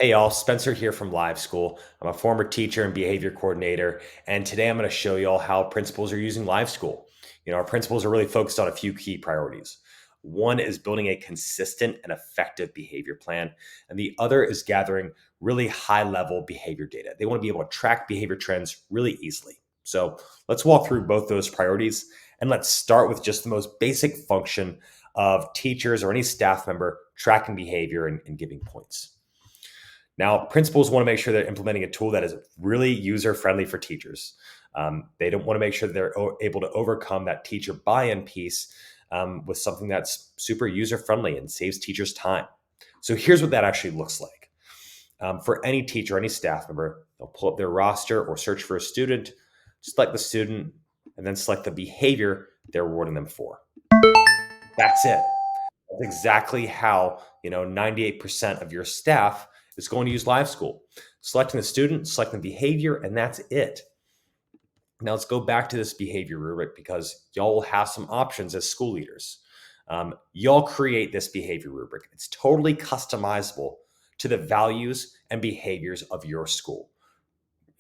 Hey y'all, Spencer here from LiveSchool. I'm a former teacher and behavior coordinator, and today I'm going to show you all how principals are using LiveSchool. Our principals are really focused on a few key priorities. One is building a consistent and effective behavior plan, and the other is gathering really high-level behavior data. They want to be able to track behavior trends really easily. So let's walk through both those priorities, and let's start with just the most basic function of teachers or any staff member tracking behavior and giving points. Now, principals want to make sure they're implementing a tool that is really user-friendly for teachers. They don't want to make sure that they're able to overcome that teacher buy-in piece with something that's super user-friendly and saves teachers time. So here's what that actually looks like. For any teacher, any staff member, they'll pull up their roster or search for a student, select the student, and then select the behavior they're rewarding them for. That's it. That's exactly how 98% of your staff is going to use LiveSchool. Selecting the student, selecting the behavior, and that's it. Now let's go back to this behavior rubric because y'all will have some options as school leaders. Y'all create this behavior rubric. It's totally customizable to the values and behaviors of your school.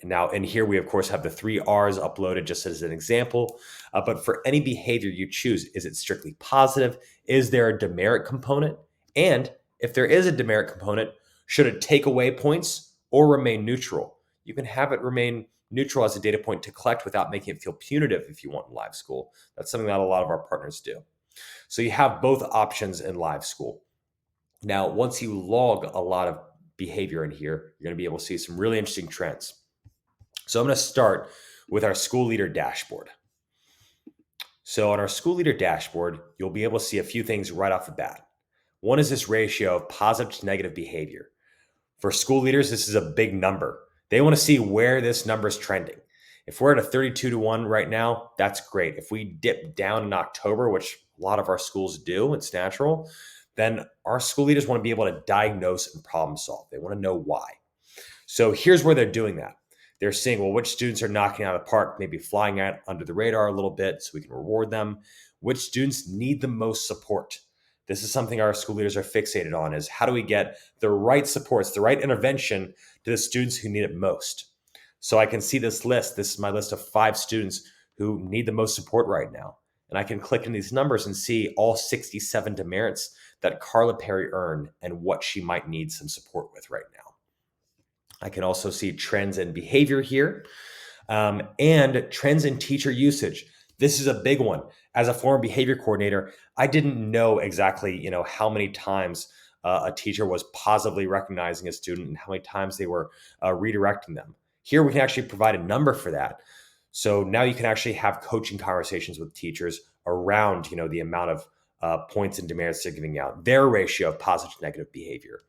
Now, in here, we, of course, have the 3 R's uploaded just as an example. But for any behavior you choose, is it strictly positive? Is there a demerit component? And if there is a demerit component, should it take away points or remain neutral? You can have it remain neutral as a data point to collect without making it feel punitive if you want in LiveSchool. That's something that a lot of our partners do. So you have both options in LiveSchool. Now, once you log a lot of behavior in here, you're going to be able to see some really interesting trends. So I'm going to start with our school leader dashboard. So on our school leader dashboard, you'll be able to see a few things right off the bat. One is this ratio of positive to negative behavior. For school leaders, this is a big number. They want to see where this number is trending. If we're at a 32-1 right now, that's great. If we dip down in October, which a lot of our schools do, it's natural, then our school leaders want to be able to diagnose and problem solve. They want to know why. So here's where they're doing that. They're seeing, well, which students are knocking out of the park, maybe flying out under the radar a little bit so we can reward them. Which students need the most support? This is something our school leaders are fixated on, is how do we get the right supports, the right intervention to the students who need it most? So I can see this list. This is my list of 5 students who need the most support right now. And I can click in these numbers and see all 67 demerits that Carla Perry earned and what she might need some support with right now. I can also see trends in behavior here and trends in teacher usage. This is a big one. As a former behavior coordinator, I didn't know exactly, how many times a teacher was positively recognizing a student and how many times they were redirecting them. Here, we can actually provide a number for that. So now you can actually have coaching conversations with teachers around, the amount of points and demerits they're giving out, their ratio of positive to negative behavior.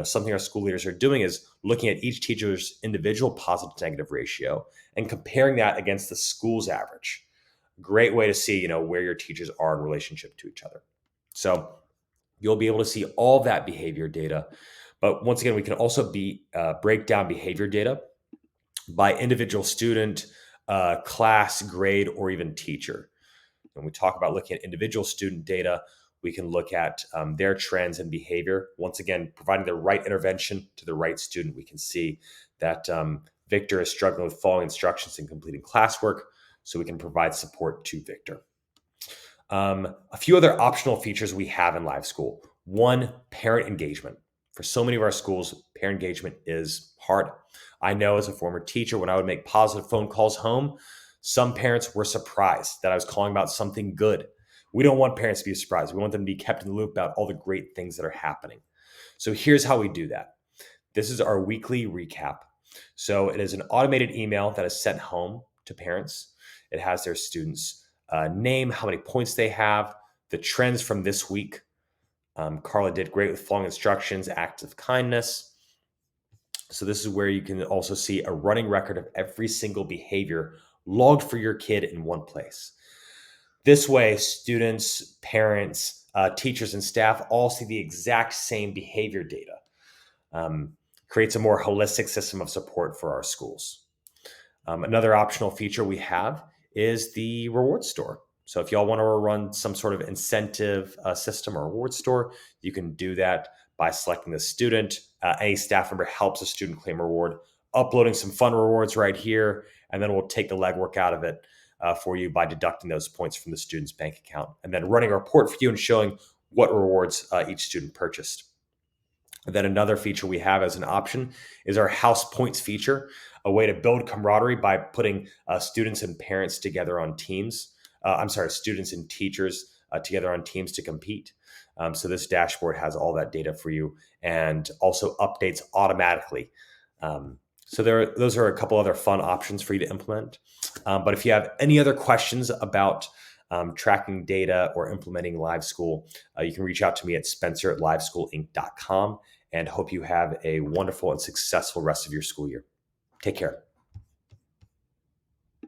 Something our school leaders are doing is looking at each teacher's individual positive to negative ratio and comparing that against the school's average. Great way to see, where your teachers are in relationship to each other. So you'll be able to see all that behavior data. But once again, we can also break down behavior data by individual student, class, grade, or even teacher. When we talk about looking at individual student data, we can look at their trends and behavior. Once again, providing the right intervention to the right student. We can see that Victor is struggling with following instructions and completing classwork, so we can provide support to Victor. A few other optional features we have in LiveSchool. One, parent engagement. For so many of our schools, parent engagement is hard. I know as a former teacher, when I would make positive phone calls home, some parents were surprised that I was calling about something good. We don't want parents to be surprised. We want them to be kept in the loop about all the great things that are happening. So here's how we do that. This is our weekly recap. So it is an automated email that is sent home to parents. It has their students' name, how many points they have, the trends from this week. Carla did great with following instructions, acts of kindness. So this is where you can also see a running record of every single behavior logged for your kid in one place. This way, students, parents, teachers, and staff all see the exact same behavior data. Creates a more holistic system of support for our schools. Another optional feature we have is the reward store. So if y'all want to run some sort of incentive system or reward store, you can do that by selecting the student. Any staff member helps a student claim a reward, uploading some fun rewards right here, and then we'll take the legwork out of it for you by deducting those points from the student's bank account, and then running a report for you and showing what rewards each student purchased. And then another feature we have as an option is our house points feature, a way to build camaraderie by putting students and parents together on teams. Students and teachers together on teams to compete. So this dashboard has all that data for you and also updates automatically. Those are a couple other fun options for you to implement. But if you have any other questions about tracking data or implementing LiveSchool, you can reach out to me at spencer@liveschoolinc.com, and hope you have a wonderful and successful rest of your school year. Take care.